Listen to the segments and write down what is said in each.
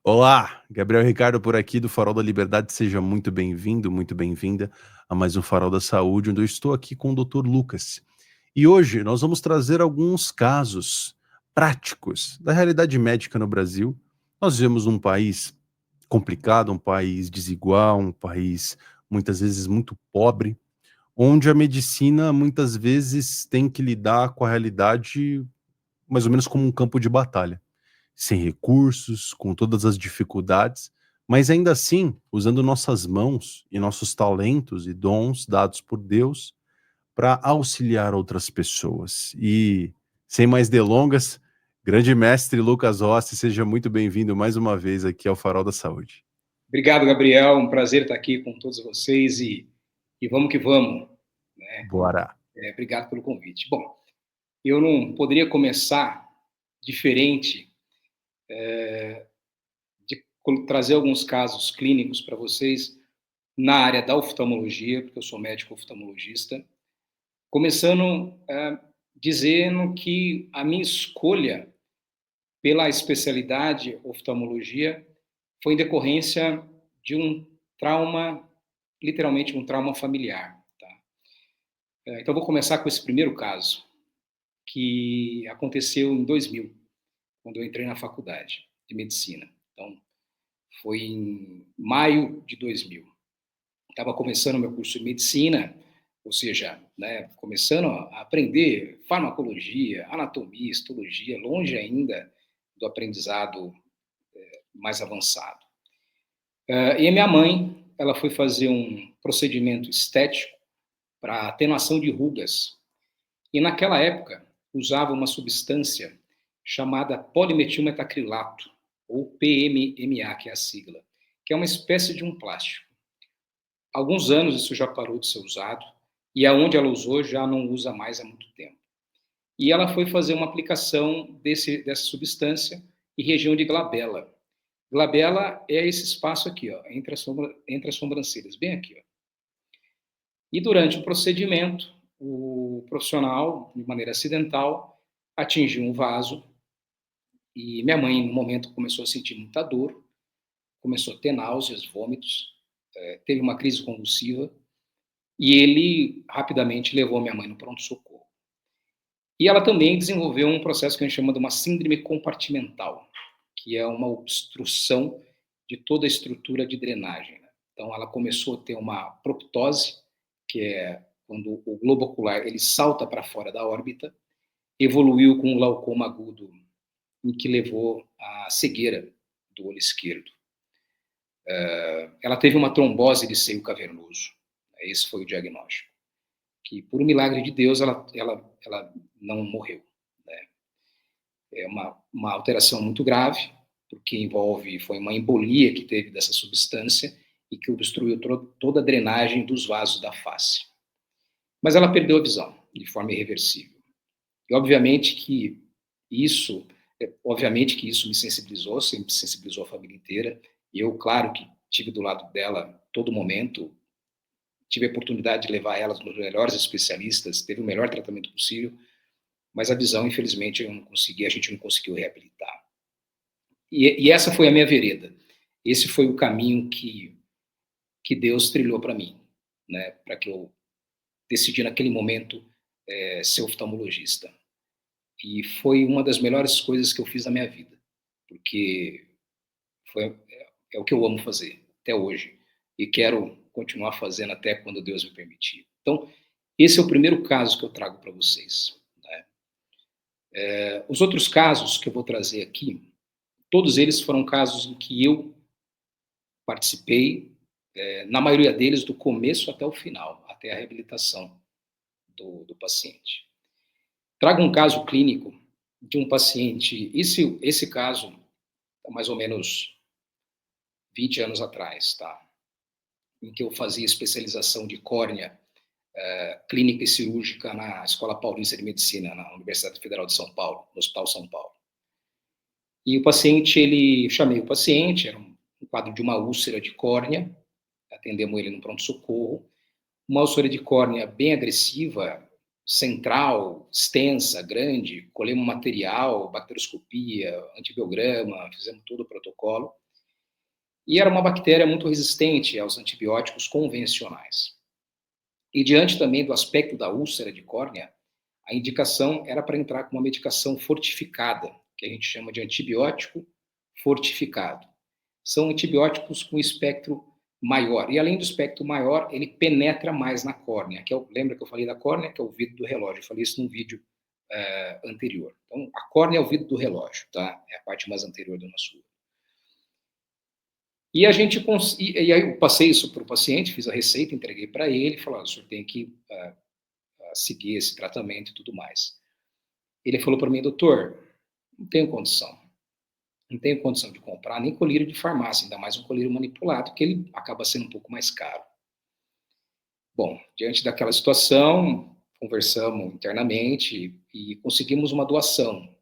Olá, Gabriel Ricardo por aqui do Farol da Liberdade. Seja muito bem-vindo, muito bem-vinda a mais um Farol da Saúde, onde eu estou aqui com o Dr. Lucas. E hoje nós vamos trazer alguns casos práticos da realidade médica no Brasil. Nós vivemos num país complicado, um país desigual, um país muitas vezes muito pobre, onde a medicina muitas vezes tem que lidar com a realidade mais ou menos como um campo de batalha, sem recursos, com todas as dificuldades, mas ainda assim, usando nossas mãos e nossos talentos e dons dados por Deus para auxiliar outras pessoas. E, sem mais delongas, grande mestre Lucas Rossi, seja muito bem-vindo mais uma vez aqui ao Farol da Saúde. Obrigado, Gabriel. Um prazer estar aqui com todos vocês e vamos que vamos. Né? Bora! Obrigado pelo convite. Bom, eu não poderia começar diferente de trazer alguns casos clínicos para vocês na área da oftalmologia, porque eu sou médico oftalmologista, começando dizendo que a minha escolha pela especialidade oftalmologia foi em decorrência de um trauma, literalmente um trauma familiar. Tá? Então, vou começar com esse primeiro caso, que aconteceu em 2000, quando eu entrei na faculdade de medicina. Então, foi em maio de 2000. Estava começando meu curso de medicina, ou seja, né, começando a aprender farmacologia, anatomia, histologia, longe ainda do aprendizado mais avançado. E a minha mãe, ela foi fazer um procedimento estético para atenuação de rugas. E naquela época, usava uma substância chamada polimetilmetacrilato, ou PMMA, que é a sigla, que é uma espécie de um plástico. Há alguns anos isso já parou de ser usado, e aonde ela usou já não usa mais há muito tempo. E ela foi fazer uma aplicação dessa substância em região de glabela. Glabela é esse espaço aqui, ó, entre as sobrancelhas, bem aqui. Ó. E durante o procedimento, o profissional, de maneira acidental, atingiu um vaso e minha mãe, no momento, começou a sentir muita dor, começou a ter náuseas, vômitos, teve uma crise convulsiva e ele rapidamente levou minha mãe no pronto-socorro. E ela também desenvolveu um processo que a gente chama de uma síndrome compartimental, que é uma obstrução de toda a estrutura de drenagem. Né? Então, ela começou a ter uma proptose, que é quando o globo ocular ele salta para fora da órbita, evoluiu com um glaucoma agudo, em que levou à cegueira do olho esquerdo. Ela teve uma trombose de seio cavernoso. Esse foi o diagnóstico. Que, por um milagre de Deus, ela não morreu. Né? É uma alteração muito grave, porque foi uma embolia que teve dessa substância e que obstruiu toda a drenagem dos vasos da face. Mas ela perdeu a visão de forma irreversível. E obviamente que isso me sensibilizou, sempre sensibilizou a família inteira. E eu, claro que tive do lado dela todo momento, tive a oportunidade de levar ela nos melhores especialistas, teve o melhor tratamento possível, mas a visão, infelizmente, a gente não conseguiu reabilitar. E essa foi a minha vereda. Esse foi o caminho que Deus trilhou para mim, né? Para que eu decidi naquele momento ser oftalmologista. E foi uma das melhores coisas que eu fiz na minha vida, porque é o que eu amo fazer até hoje e quero continuar fazendo até quando Deus me permitir. Então, esse é o primeiro caso que eu trago para vocês. Né? Os outros casos que eu vou trazer aqui, todos eles foram casos em que eu participei, na maioria deles, do começo até o final, até a reabilitação do paciente. Trago um caso clínico de um paciente, esse caso, há mais ou menos 20 anos atrás, tá? Em que eu fazia especialização de córnea clínica e cirúrgica na Escola Paulista de Medicina, na Universidade Federal de São Paulo, no Hospital São Paulo. E o paciente, chamei o paciente, era um quadro de uma úlcera de córnea, atendemos ele no pronto-socorro, uma úlcera de córnea bem agressiva, central, extensa, grande, colhemos material, bacterioscopia, antibiograma, fizemos todo o protocolo, E era uma bactéria muito resistente aos antibióticos convencionais. E diante também do aspecto da úlcera de córnea, a indicação era para entrar com uma medicação fortificada, que a gente chama de antibiótico fortificado. São antibióticos com espectro maior. E além do espectro maior, ele penetra mais na córnea. Lembra que eu falei da córnea, que é o vidro do relógio. Eu falei isso num vídeo anterior. Então, a córnea é o vidro do relógio, tá? É a parte mais anterior do nosso olho. E aí eu passei isso para o paciente, fiz a receita, entreguei para ele, falei, o senhor tem que seguir esse tratamento e tudo mais. Ele falou para mim, doutor, não tenho condição de comprar nem colírio de farmácia, ainda mais um colírio manipulado, que ele acaba sendo um pouco mais caro. Bom, diante daquela situação, conversamos internamente e conseguimos uma doação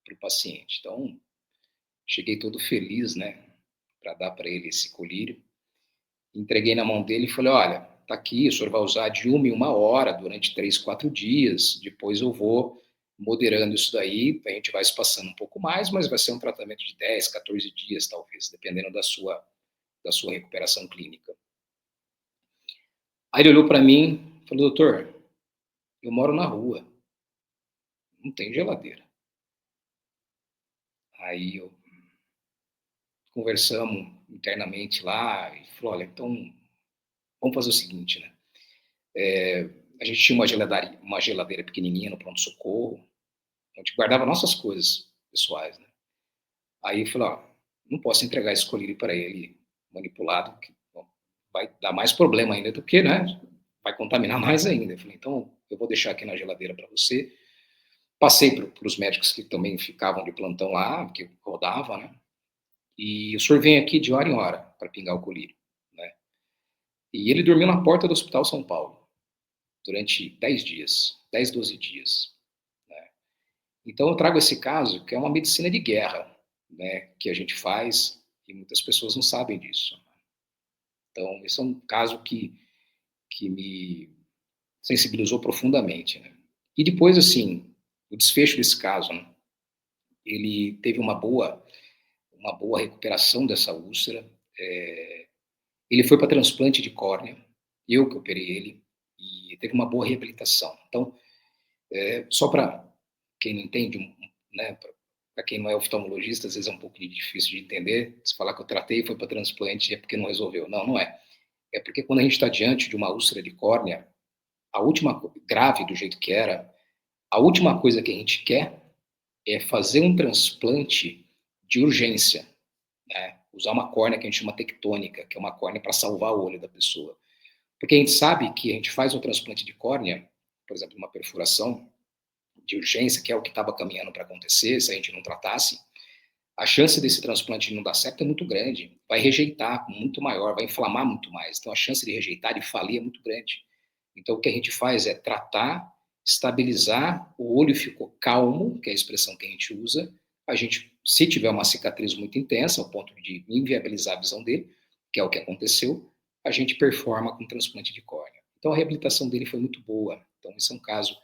para o paciente. Então, cheguei todo feliz, né, para dar para ele esse colírio. Entreguei na mão dele e falei, olha, tá aqui, o senhor vai usar de 1 em 1 hora durante 3, 4 dias, depois eu vou moderando isso daí, a gente vai se passando um pouco mais, mas vai ser um tratamento de 10, 14 dias, talvez, dependendo da sua recuperação clínica. Aí ele olhou para mim e falou, doutor, eu moro na rua, não tem geladeira. Aí conversamos internamente lá e falou, olha, então vamos fazer o seguinte, né? A gente tinha uma geladeira pequenininha no pronto-socorro, a gente guardava nossas coisas pessoais, né? Aí eu falei, não posso entregar esse colírio para ele manipulado, que vai dar mais problema ainda do que, né? Vai contaminar mais ainda. Eu falei, então eu vou deixar aqui na geladeira para você. Passei para os médicos que também ficavam de plantão lá, que rodavam, né? E o senhor vem aqui de hora em hora para pingar o colírio, né? E ele dormiu na porta do Hospital São Paulo durante 10 dias, 10, 12 dias. Né? Então eu trago esse caso, que é uma medicina de guerra, né, que a gente faz e muitas pessoas não sabem disso. Então, esse é um caso que me sensibilizou profundamente. Né? E depois, assim, o desfecho desse caso, né, ele teve uma boa recuperação dessa úlcera. Ele foi para transplante de córnea, eu que operei ele, e teve uma boa reabilitação. Então, só para quem não entende, né, para quem não é oftalmologista, às vezes é um pouco difícil de entender. Se falar que eu tratei e foi para transplante é porque não resolveu. Não, não é. É porque quando a gente está diante de uma úlcera de córnea, a última, grave do jeito que era, a última coisa que a gente quer é fazer um transplante de urgência, né? Usar uma córnea que a gente chama tectônica, que é uma córnea para salvar o olho da pessoa. Porque a gente sabe que a gente faz um transplante de córnea, por exemplo, uma perfuração de urgência, que é o que estava caminhando para acontecer, se a gente não tratasse, a chance desse transplante não dar certo é muito grande. Vai rejeitar muito maior, vai inflamar muito mais. Então, a chance de rejeitar e falir é muito grande. Então, o que a gente faz é tratar, estabilizar, o olho ficou calmo, que é a expressão que a gente usa. A gente, se tiver uma cicatriz muito intensa, ao ponto de inviabilizar a visão dele, que é o que aconteceu, a gente performa com transplante de córnea. Então, a reabilitação dele foi muito boa. Então, esse é um caso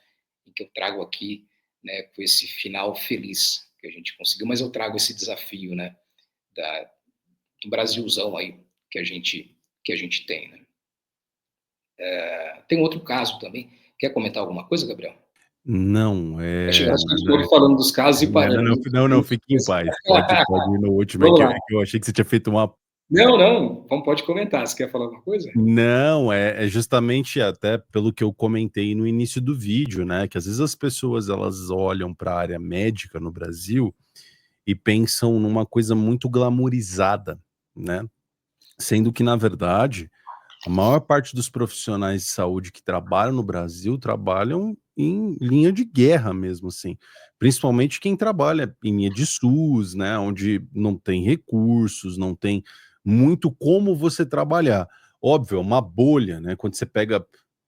em que eu trago aqui, né, com esse final feliz que a gente conseguiu, mas eu trago esse desafio, né, do Brasilzão aí que a gente tem, né. Tem outro caso também. Quer comentar alguma coisa, Gabriel? Não, Acho que estou falando dos casos e parando. não, fique em paz. Pode ir no último, Vamos lá. que eu achei que você tinha feito uma. Não, pode comentar. Você quer falar alguma coisa? Não, é justamente até pelo que eu comentei no início do vídeo, né? Que às vezes as pessoas elas olham para a área médica no Brasil e pensam numa coisa muito glamourizada, né? Sendo que, na verdade, a maior parte dos profissionais de saúde que trabalham no Brasil trabalham em linha de guerra mesmo, assim. Principalmente quem trabalha em linha de SUS, né? Onde não tem recursos, não tem muito como você trabalhar. Óbvio, é uma bolha, né? Quando você pega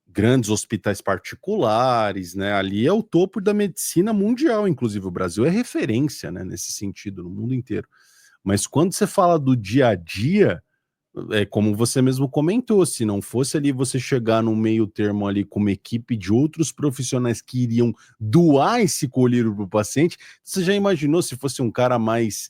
grandes hospitais particulares, né? Ali é o topo da medicina mundial, inclusive o Brasil é referência, né? Nesse sentido, no mundo inteiro. Mas quando você fala do dia a dia, é como você mesmo comentou, se não fosse ali você chegar no meio termo ali com uma equipe de outros profissionais que iriam doar esse colírio para o paciente, você já imaginou se fosse um cara mais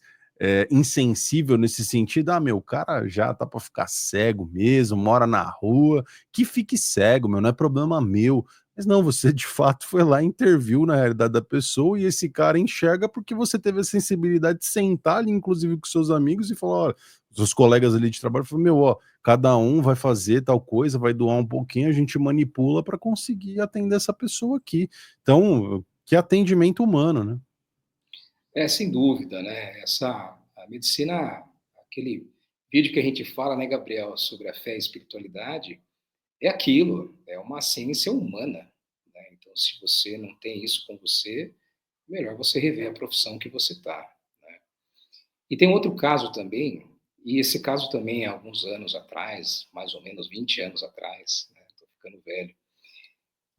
insensível nesse sentido, meu, o cara já tá para ficar cego mesmo, mora na rua, que fique cego, meu, não é problema meu. Mas não, você de fato foi lá e interviu na realidade da pessoa, e esse cara enxerga porque você teve a sensibilidade de sentar ali, inclusive com seus amigos, e falar, olha, os colegas ali de trabalho, falou, meu, ó, cada um vai fazer tal coisa, vai doar um pouquinho, a gente manipula para conseguir atender essa pessoa aqui. Então, que atendimento humano, né? Sem dúvida, né? A medicina, aquele vídeo que a gente fala, né, Gabriel, sobre a fé e a espiritualidade, é aquilo, é uma ciência humana, né? Então, se você não tem isso com você, melhor você rever a profissão que você está, né? E tem outro caso também, e esse caso também há alguns anos atrás, mais ou menos 20 anos atrás, né? Estou ficando velho,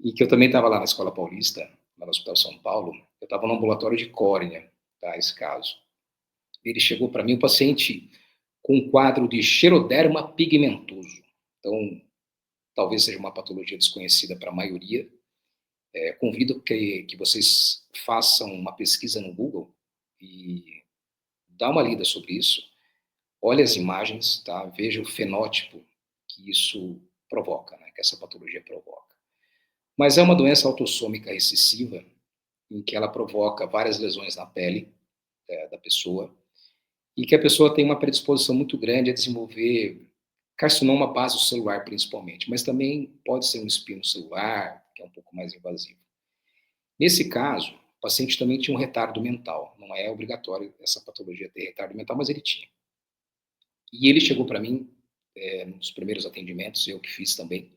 e que eu também estava lá na Escola Paulista, lá no Hospital São Paulo, eu estava no ambulatório de córnea, tá, esse caso. Ele chegou para mim, um paciente com um quadro de xeroderma pigmentoso. Então, talvez seja uma patologia desconhecida para a maioria. Convido que vocês façam uma pesquisa no Google e dá uma lida sobre isso. Olhe as imagens, tá? Veja o fenótipo que isso provoca, né? Que essa patologia provoca. Mas é uma doença autossômica recessiva, em que ela provoca várias lesões na pele da pessoa, e que a pessoa tem uma predisposição muito grande a desenvolver carcinoma basocelular, principalmente, mas também pode ser um espino celular, que é um pouco mais invasivo. Nesse caso, o paciente também tinha um retardo mental. Não é obrigatório essa patologia ter retardo mental, mas ele tinha. E ele chegou para mim, nos primeiros atendimentos, eu que fiz também,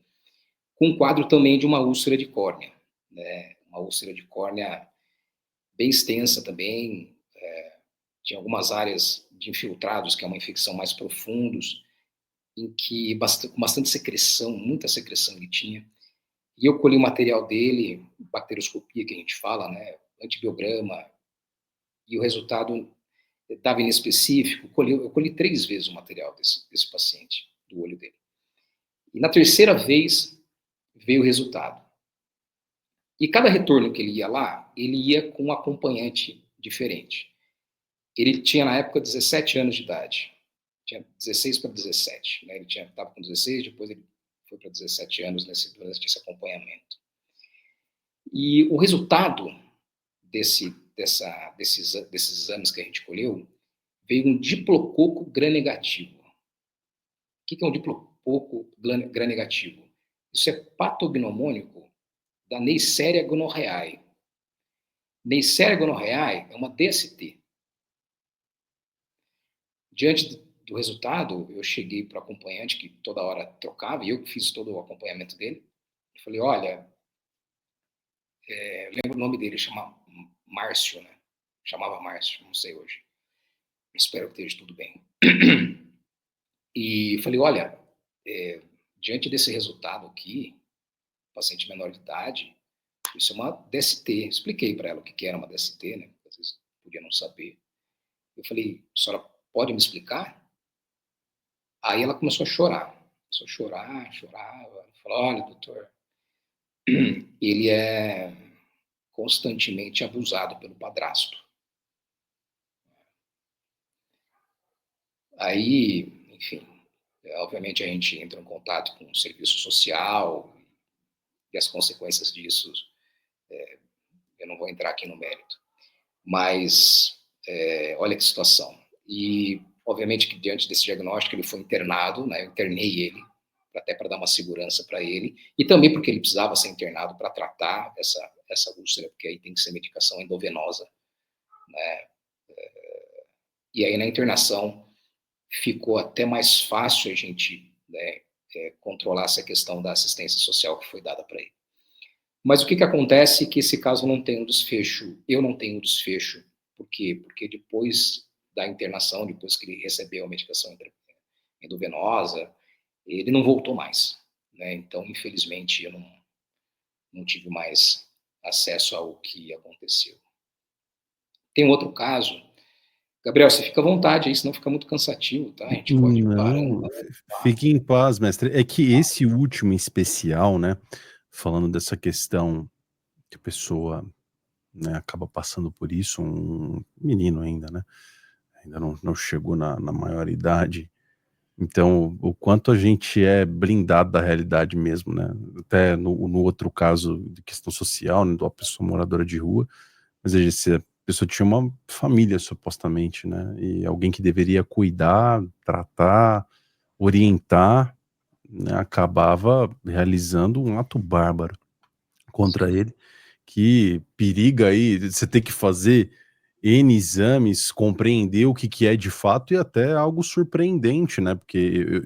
com um quadro também de uma úlcera de córnea, né? Uma úlcera de córnea bem extensa também, tinha algumas áreas de infiltrados, que é uma infecção mais profundos, em que com bastante secreção, muita secreção ele tinha. E eu colhi o material dele, bacterioscopia que a gente fala, né, antibiograma, e o resultado estava inespecífico. Eu colhi 3 vezes o material desse paciente, do olho dele. E na terceira vez veio o resultado. E cada retorno que ele ia lá, ele ia com um acompanhante diferente. Ele tinha, na época, 17 anos de idade. Tinha 16 para 17. Né? Ele estava com 16, depois ele foi para 17 anos durante esse acompanhamento. E o resultado desses exames que a gente colheu veio um diplococo gram-negativo. O que é um diplococo gram-negativo? Isso é patognomônico da Neisseria gonorrhoeae. Neisseria gonorrhoeae é uma DST. Diante do resultado, eu cheguei para o acompanhante, que toda hora trocava, e eu que fiz todo o acompanhamento dele. Eu falei, olha, lembro o nome dele, chama Márcio, né? Chamava Márcio, não sei hoje. Espero que esteja tudo bem. E falei, olha, diante desse resultado aqui, paciente menor de idade, isso é uma DST. Expliquei para ela o que era uma DST, né? Às vezes podia não saber. Eu falei, a senhora pode me explicar? Aí ela começou a chorar. Começou a chorar, chorava. Falou, olha, doutor, ele é constantemente abusado pelo padrasto. Aí, enfim, obviamente a gente entra em contato com o serviço social e as consequências disso, eu não vou entrar aqui no mérito. Mas, olha que situação. E, obviamente, que diante desse diagnóstico ele foi internado, né? Eu internei ele, até para dar uma segurança para ele, e também porque ele precisava ser internado para tratar essa úlcera, porque aí tem que ser medicação endovenosa, né? E aí na internação ficou até mais fácil a gente, né, controlar essa questão da assistência social que foi dada para ele. Mas o que acontece é que esse caso não tem um desfecho, eu não tenho um desfecho. Por quê? Porque depois da internação, depois que ele recebeu a medicação endovenosa, ele não voltou mais, né? Então, infelizmente, eu não tive mais acesso ao que aconteceu. Tem outro caso. Gabriel, você fica à vontade aí, senão fica muito cansativo, tá? A gente pode ir parando. Não, fique em paz, mestre. É que esse último em especial, né, falando dessa questão que a pessoa, né, acaba passando por isso, um menino ainda, né, ainda não chegou na maioridade. Então, o quanto a gente é blindado da realidade mesmo, né? Até no outro caso de questão social, né, de uma pessoa moradora de rua, mas veja, se a pessoa tinha uma família supostamente, né? E alguém que deveria cuidar, tratar, orientar, né, acabava realizando um ato bárbaro contra ele, que periga aí, você ter que fazer N exames, compreender o que que é de fato e até algo surpreendente, né, porque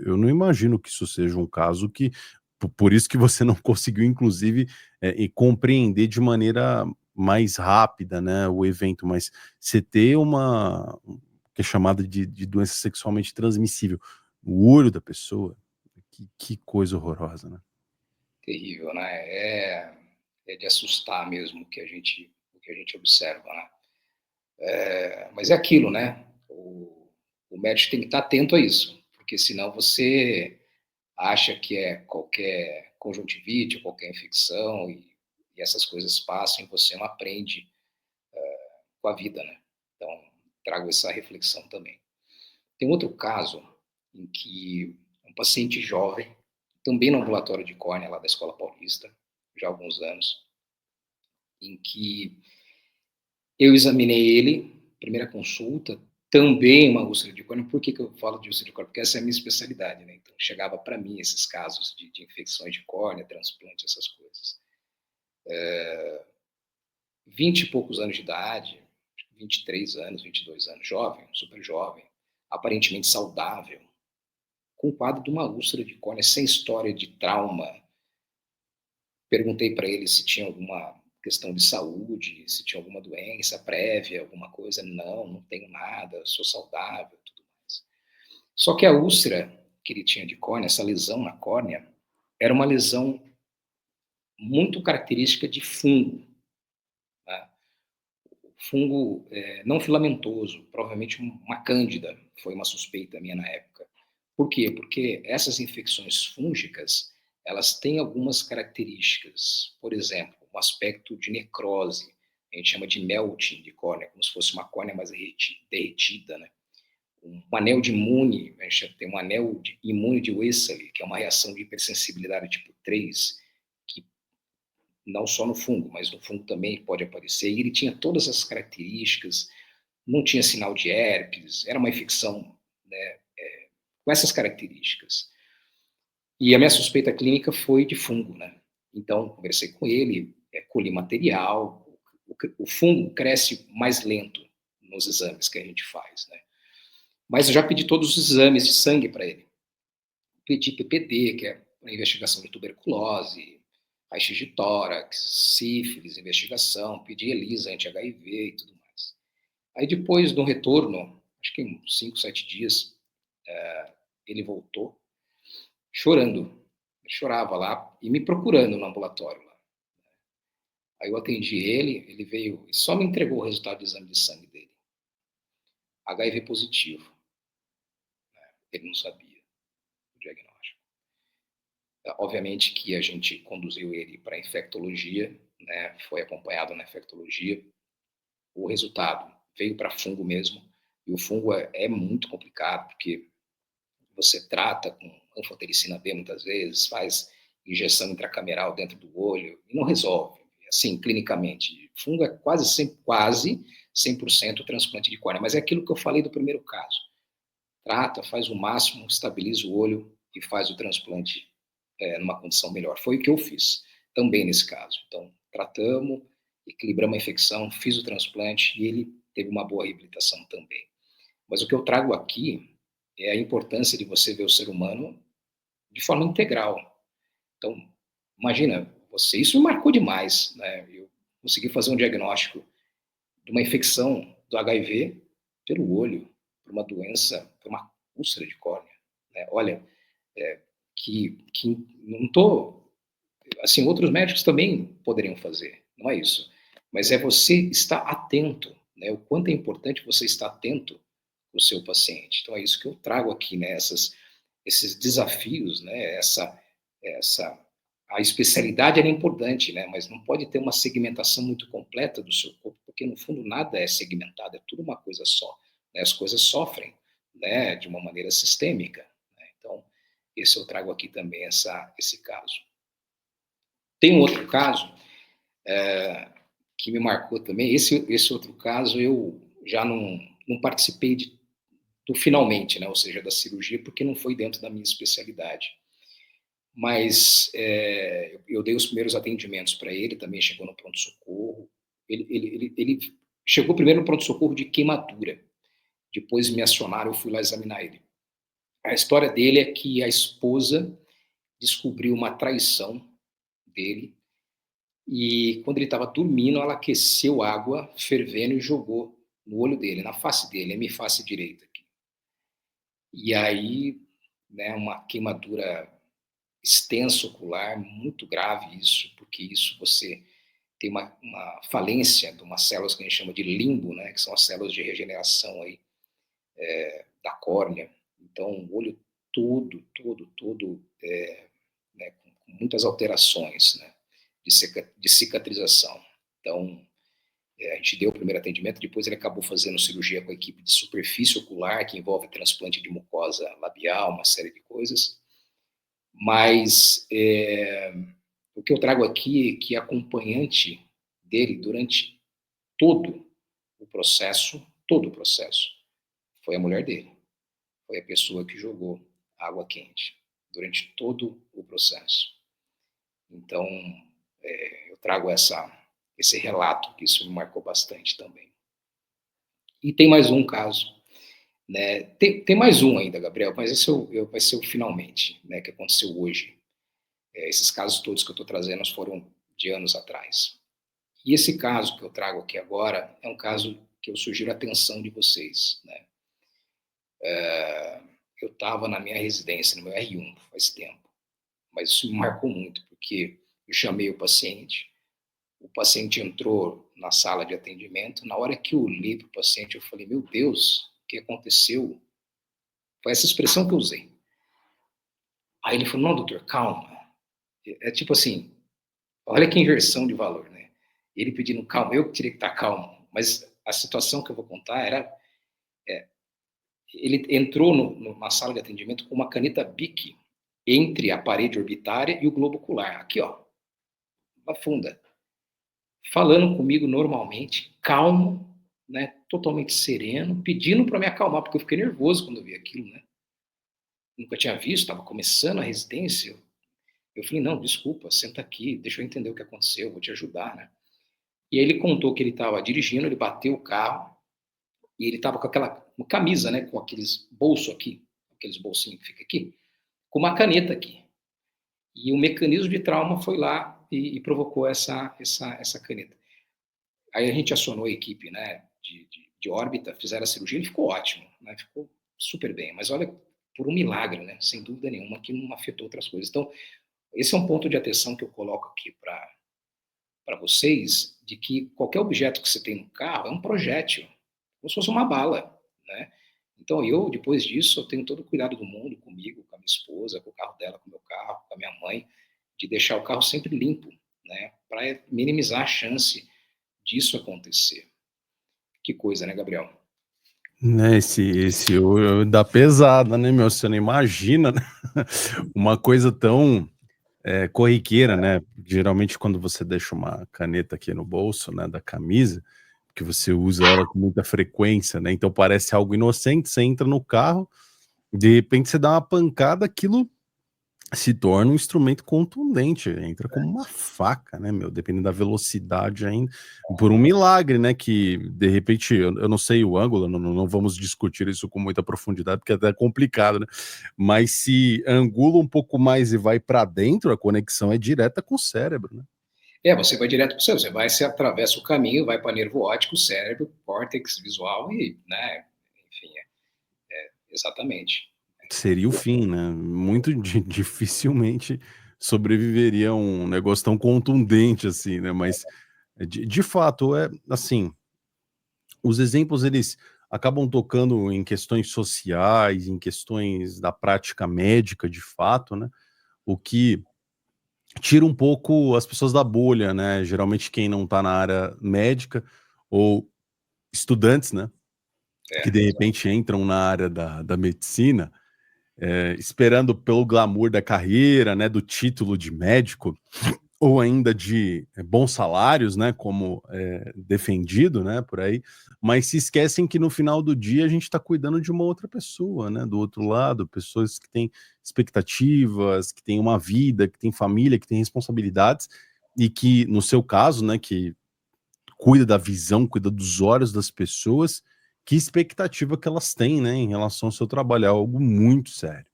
eu não imagino que isso seja um caso que por isso que você não conseguiu inclusive, e compreender de maneira mais rápida, né, o evento, mas você ter uma que é chamada de doença sexualmente transmissível, o olho da pessoa, que coisa horrorosa, né. Terrível, né? É de assustar mesmo o que a gente observa, né? Mas é aquilo, né? O médico tem que estar atento a isso, porque senão você acha que é qualquer conjuntivite, qualquer infecção, e essas coisas passam e você não aprende com a vida, né? Então, trago essa reflexão também. Tem outro caso em que um paciente jovem, também no ambulatório de córnea lá da Escola Paulista, já há alguns anos, em que eu examinei ele, primeira consulta, também uma úlcera de córnea. Por que eu falo de úlcera de córnea? Porque essa é a minha especialidade, né? Então, chegava para mim esses casos de infecções de córnea, transplante, essas coisas. 20 e poucos anos de idade, 23 anos, 22 anos, jovem, super jovem, aparentemente saudável, com o quadro de uma úlcera de córnea, sem história de trauma. Perguntei para ele se tinha alguma questão de saúde, se tinha alguma doença prévia, alguma coisa. Não tenho nada, sou saudável, tudo mais. Só que a úlcera que ele tinha de córnea, essa lesão na córnea, era uma lesão muito característica de fungo. Tá? Fungo não filamentoso, provavelmente uma cândida, foi uma suspeita minha na época. Por quê? Porque essas infecções fúngicas, elas têm algumas características. Por exemplo, um aspecto de necrose, a gente chama de melting de córnea, como se fosse uma córnea mais derretida, né? Um anel de imune, a gente tem um anel imune de Wessely, que é uma reação de hipersensibilidade tipo 3, que não só no fungo, mas no fungo também pode aparecer, e ele tinha todas as características, não tinha sinal de herpes, era uma infecção, né, com essas características. E a minha suspeita clínica foi de fungo, né? Então, conversei com ele, colhi material, o fungo cresce mais lento nos exames que a gente faz, né? Mas eu já pedi todos os exames de sangue para ele. Pedi PPD, que é a investigação de tuberculose, raio-x de tórax, sífilis, investigação, pedi ELISA, anti-HIV e tudo mais. Aí depois do retorno, acho que em 5, 7 dias, ele voltou chorando. Ele chorava lá e me procurando no ambulatório lá. Aí eu atendi ele veio e só me entregou o resultado do exame de sangue dele. HIV positivo. Ele não sabia o diagnóstico. Obviamente que a gente conduziu ele para a infectologia, né? Foi acompanhado na infectologia. O resultado veio para fungo mesmo, e o fungo é muito complicado, porque você trata com anfotericina B muitas vezes, faz injeção intracameral dentro do olho, e não resolve, assim, clinicamente. Fungo é quase 100% transplante de córnea, mas é aquilo que eu falei do primeiro caso. Trata, faz o máximo, estabiliza o olho e faz o transplante numa condição melhor. Foi o que eu fiz também nesse caso. Então, tratamos, equilibramos a infecção, fiz o transplante e ele teve uma boa reabilitação também. Mas o que eu trago aqui é a importância de você ver o ser humano de forma integral. Então, imagina, isso me marcou demais, né? Eu consegui fazer um diagnóstico de uma infecção do HIV pelo olho, por uma doença, por uma úlcera de córnea, né? Olha, que não estou... Assim, outros médicos também poderiam fazer, não é isso. Mas é você estar atento, né? O quanto é importante você estar atento com o seu paciente. Então, é isso que eu trago aqui, né? Esses desafios, né? A especialidade é importante, né? Mas não pode ter uma segmentação muito completa do seu corpo, porque, no fundo, nada é segmentado, é tudo uma coisa só. né? As coisas sofrem, né, de uma maneira sistêmica, né? Então, esse eu trago aqui também esse caso. Tem um outro caso que me marcou também. Esse outro caso eu já não participei do finalmente, né? Ou seja, da cirurgia, porque não foi dentro da minha especialidade. Mas eu dei os primeiros atendimentos para ele, também chegou no pronto-socorro. Ele chegou primeiro no pronto-socorro de queimadura, depois me acionaram, eu fui lá examinar ele. A história dele é que a esposa descobriu uma traição dele e quando ele estava dormindo, ela aqueceu água fervendo e jogou no olho dele, na face dele, a minha face direita aqui. E aí, né, uma queimadura extensa ocular, muito grave isso, porque isso você tem uma falência de umas células que a gente chama de limbo, né, que são as células de regeneração aí, da córnea. Então, o olho todo, né, com muitas alterações, né, de cicatrização. Então, a gente deu o primeiro atendimento, depois ele acabou fazendo cirurgia com a equipe de superfície ocular, que envolve transplante de mucosa labial, uma série de coisas. Mas o que eu trago aqui é que a acompanhante dele durante todo o processo, foi a mulher dele. Foi a pessoa que jogou água quente durante todo o processo. Então, eu trago esse relato, que isso me marcou bastante também. E tem mais um caso, né? Tem mais um ainda, Gabriel, mas esse vai ser o finalmente, né, que aconteceu hoje. Esses casos todos que eu estou trazendo foram de anos atrás. E esse caso que eu trago aqui agora é um caso que eu sugiro a atenção de vocês, né? Eu estava na minha residência, no meu R1, faz tempo, mas isso me marcou muito, porque eu chamei o paciente entrou na sala de atendimento, na hora que eu olhei para o paciente, eu falei, meu Deus, o que aconteceu? Foi essa expressão que eu usei. Aí ele falou, não, doutor, calma. É tipo assim, olha que inversão de valor, né? Ele pedindo calma, eu que teria que estar calmo, mas a situação que eu vou contar era, ele entrou numa sala de atendimento com uma caneta Bic entre a parede orbitária e o globo ocular, aqui ó, uma funda, falando comigo normalmente, calmo, né, totalmente sereno, pedindo para me acalmar, porque eu fiquei nervoso quando eu vi aquilo, né? Nunca tinha visto, estava começando a residência. Eu falei, não, desculpa, senta aqui, deixa eu entender o que aconteceu, vou te ajudar, né? E aí ele contou que ele estava dirigindo, ele bateu o carro, e ele estava com aquela uma camisa, né, com aqueles bolsos aqui, aqueles bolsinhos que fica aqui, com uma caneta aqui. E o mecanismo de trauma foi lá e provocou essa caneta. Aí a gente acionou a equipe, né, de órbita, fizeram a cirurgia, ele ficou ótimo, né, ficou super bem. Mas olha, por um milagre, né, sem dúvida nenhuma, que não afetou outras coisas. Então, esse é um ponto de atenção que eu coloco aqui para vocês, de que qualquer objeto que você tem no carro é um projétil, como se fosse uma bala, né? Então, eu, depois disso, eu tenho todo o cuidado do mundo comigo, com a minha esposa, com o carro dela, com o meu carro, com a minha mãe, de deixar o carro sempre limpo, né? Para minimizar a chance disso acontecer. Que coisa, né, Gabriel? Né, esse olho dá pesada, né, meu? Você não imagina, né? Uma coisa tão corriqueira, né? Geralmente, quando você deixa uma caneta aqui no bolso, né, da camisa, que você usa ela com muita frequência, né? Então parece algo inocente, você entra no carro, de repente você dá uma pancada, aquilo se torna um instrumento contundente, entra como uma faca, né, meu? Dependendo da velocidade ainda, por um milagre, né, que de repente, eu não sei o ângulo, não vamos discutir isso com muita profundidade, porque é até complicado, né? Mas se angula um pouco mais e vai para dentro, a conexão é direta com o cérebro, né? Você vai direto para o cérebro, você atravessa o caminho, vai para nervo óptico, cérebro, córtex visual e, né, enfim, exatamente. Seria o fim, né? Muito dificilmente sobreviveria um negócio tão contundente assim, né? Mas de fato é assim, os exemplos eles acabam tocando em questões sociais, em questões da prática médica, de fato, né? O que tira um pouco as pessoas da bolha, né? Geralmente quem não está na área médica ou estudantes, né? que de repente entram na área da medicina, esperando pelo glamour da carreira, né, do título de médico, ou ainda de bons salários, né, como defendido, né, por aí, mas se esquecem que no final do dia a gente está cuidando de uma outra pessoa, né, do outro lado, pessoas que têm expectativas, que têm uma vida, que têm família, que têm responsabilidades, e que, no seu caso, né, que cuida da visão, cuida dos olhos das pessoas, que expectativa que elas têm, né, em relação ao seu trabalho, é algo muito sério.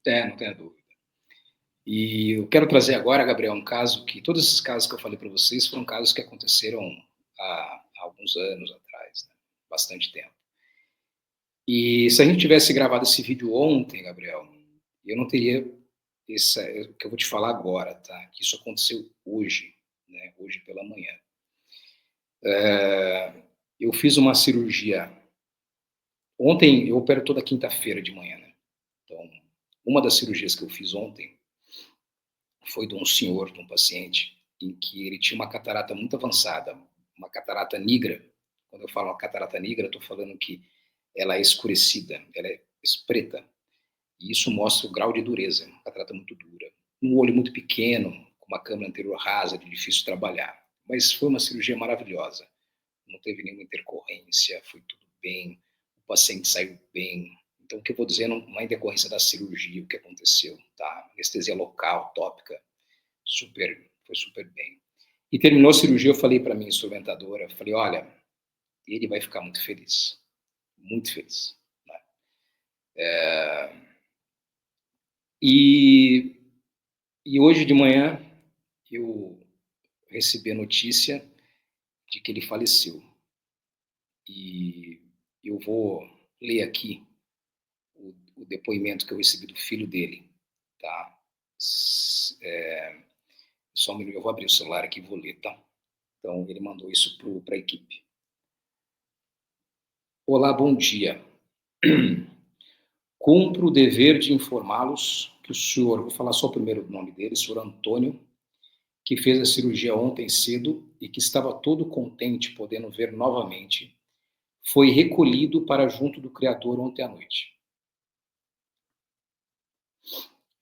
Não tenha dúvida. E eu quero trazer agora, Gabriel, um caso que todos esses casos que eu falei para vocês foram casos que aconteceram há alguns anos atrás, né? Bastante tempo. E se a gente tivesse gravado esse vídeo ontem, Gabriel, eu não teria o que eu vou te falar agora, tá? Que isso aconteceu hoje, né? Hoje pela manhã. Eu fiz uma cirurgia. Ontem eu opero toda quinta-feira de manhã, né? Então, uma das cirurgias que eu fiz ontem foi de um senhor, de um paciente, em que ele tinha uma catarata muito avançada, uma catarata nigra. Quando eu falo uma catarata negra, eu estou falando que ela é escurecida, ela é preta. E isso mostra o grau de dureza, uma catarata muito dura. Um olho muito pequeno, com uma câmara anterior rasa, de difícil trabalhar. Mas foi uma cirurgia maravilhosa. Não teve nenhuma intercorrência, foi tudo bem, o paciente saiu bem. Então, o que eu vou dizer não é em decorrência da cirurgia, o que aconteceu, tá? Anestesia local, tópica, foi super bem. E terminou a cirurgia, eu falei para minha instrumentadora, falei, olha, ele vai ficar muito feliz, né? E hoje de manhã eu recebi a notícia de que ele faleceu. E eu vou ler aqui o depoimento que eu recebi do filho dele, tá? Só um minuto, eu vou abrir o celular aqui e vou ler, tá? Então, ele mandou isso para a equipe. Olá, bom dia. Cumpro o dever de informá-los que o senhor, vou falar só o primeiro nome dele, o senhor Antônio, que fez a cirurgia ontem cedo e que estava todo contente podendo ver novamente, foi recolhido para junto do Criador ontem à noite.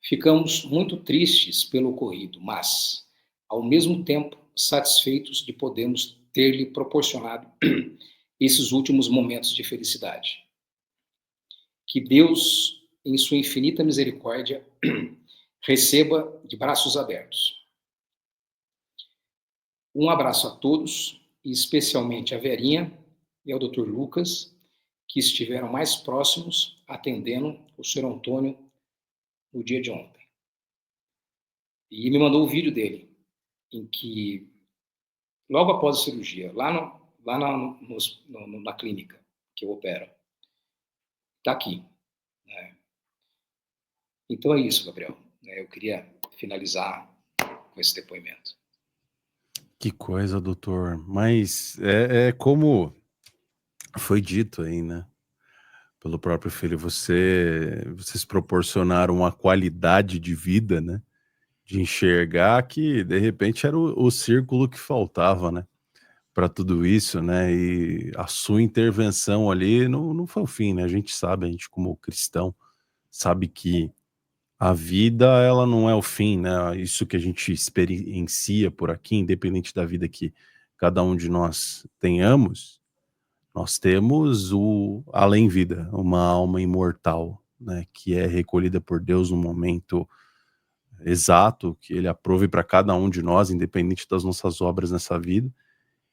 Ficamos muito tristes pelo ocorrido, mas, ao mesmo tempo, satisfeitos de podermos ter-lhe proporcionado esses últimos momentos de felicidade. Que Deus, em sua infinita misericórdia, receba de braços abertos. Um abraço a todos, e especialmente a Verinha e ao Dr. Lucas, que estiveram mais próximos atendendo o Sr. Antônio no dia de ontem. E me mandou o vídeo dele, em que, logo após a cirurgia, lá na clínica que eu opero, está aqui. Né? Então é isso, Gabriel. Eu queria finalizar com esse depoimento. Que coisa, doutor. Mas é como foi dito aí, né? Pelo próprio filho, vocês proporcionaram uma qualidade de vida, né? De enxergar que, de repente, era o círculo que faltava, né? Para tudo isso, né? E a sua intervenção ali não foi o fim, né? A gente sabe, a gente como cristão, sabe que a vida, ela não é o fim, né? Isso que a gente experiencia por aqui, independente da vida que cada um de nós tenhamos, nós temos o além-vida, uma alma imortal, né? Que é recolhida por Deus no momento exato, que Ele aprove para cada um de nós, independente das nossas obras nessa vida.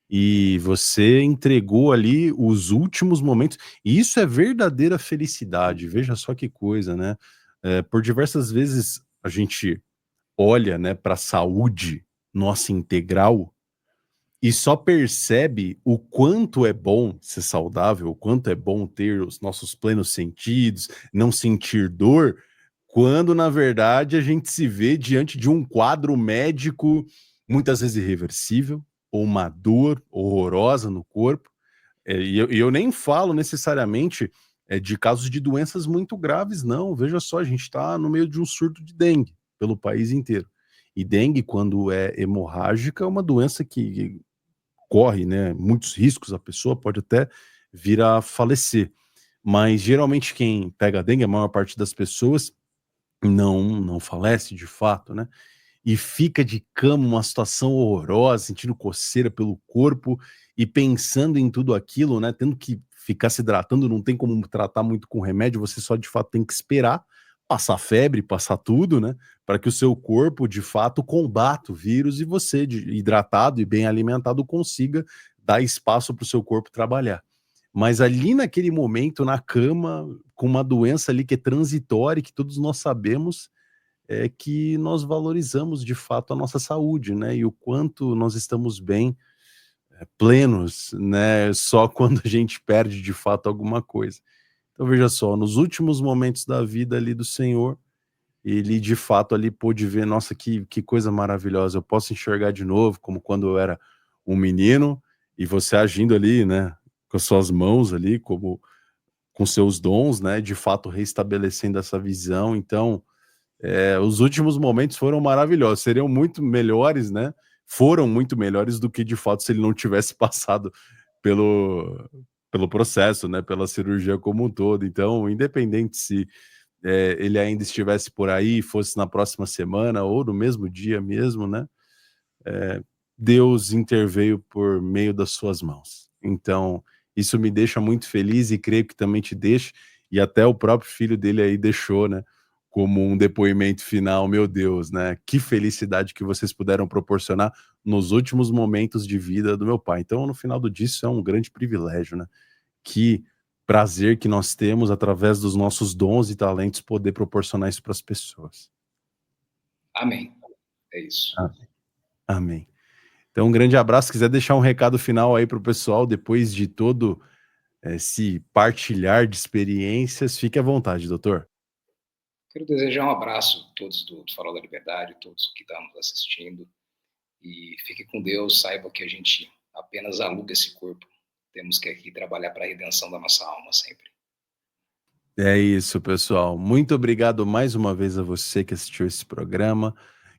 E você entregou ali os últimos momentos, e isso é verdadeira felicidade, veja só que coisa, né? Por diversas vezes a gente olha, né, para a saúde nossa integral e só percebe o quanto é bom ser saudável, o quanto é bom ter os nossos plenos sentidos, não sentir dor, quando na verdade a gente se vê diante de um quadro médico muitas vezes irreversível, ou uma dor horrorosa no corpo. E eu nem falo necessariamente de casos de doenças muito graves, não. Veja só, a gente está no meio de um surto de dengue pelo país inteiro. E dengue, quando é hemorrágica, é uma doença que corre, né, muitos riscos, a pessoa pode até vir a falecer. Mas geralmente quem pega dengue, a maior parte das pessoas não falece de fato, né? E fica de cama, uma situação horrorosa, sentindo coceira pelo corpo e pensando em tudo aquilo, né? Tendo que ficar se hidratando, não tem como tratar muito com remédio, você só de fato tem que esperar passar febre, passar tudo, né? Para que o seu corpo de fato combata o vírus e você, hidratado e bem alimentado, consiga dar espaço para o seu corpo trabalhar. Mas ali naquele momento, na cama, com uma doença ali que é transitória, que todos nós sabemos, é que nós valorizamos de fato a nossa saúde, né? E o quanto nós estamos bem, plenos, né? Só quando a gente perde de fato alguma coisa. Então veja só, nos últimos momentos da vida ali do Senhor, ele de fato ali pôde ver, nossa, que coisa maravilhosa, eu posso enxergar de novo, como quando eu era um menino, e você agindo ali, né? Com as suas mãos ali, como com seus dons, né? De fato restabelecendo essa visão. Então, os últimos momentos foram maravilhosos, seriam muito melhores, né? Foram muito melhores do que de fato se ele não tivesse passado pelo processo, né? Pela cirurgia como um todo. Então, independente se ele ainda estivesse por aí, fosse na próxima semana ou no mesmo dia mesmo, né? Deus interveio por meio das suas mãos. Então, isso me deixa muito feliz e creio que também te deixa, e até o próprio filho dele aí deixou, né, como um depoimento final, meu Deus, né, que felicidade que vocês puderam proporcionar nos últimos momentos de vida do meu pai. Então, no final do dia, isso é um grande privilégio, né, que prazer que nós temos, através dos nossos dons e talentos, poder proporcionar isso para as pessoas. Amém. É isso. Amém. Então, um grande abraço. Se quiser deixar um recado final aí para o pessoal, depois de todo esse partilhar de experiências, fique à vontade, doutor. Quero desejar um abraço a todos do Farol da Liberdade, todos que estão nos assistindo. E fique com Deus, saiba que a gente apenas aluga esse corpo. Temos que aqui trabalhar para a redenção da nossa alma sempre. É isso, pessoal. Muito obrigado mais uma vez a você que assistiu esse programa,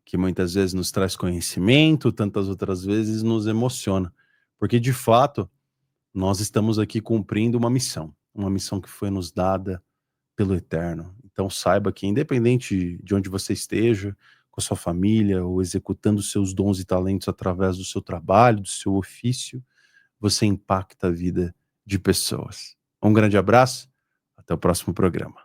que muitas vezes nos traz conhecimento, tantas outras vezes nos emociona. Porque, de fato, nós estamos aqui cumprindo uma missão que foi nos dada pelo Eterno. Então saiba que independente de onde você esteja, com a sua família, ou executando seus dons e talentos através do seu trabalho, do seu ofício, você impacta a vida de pessoas. Um grande abraço, até o próximo programa.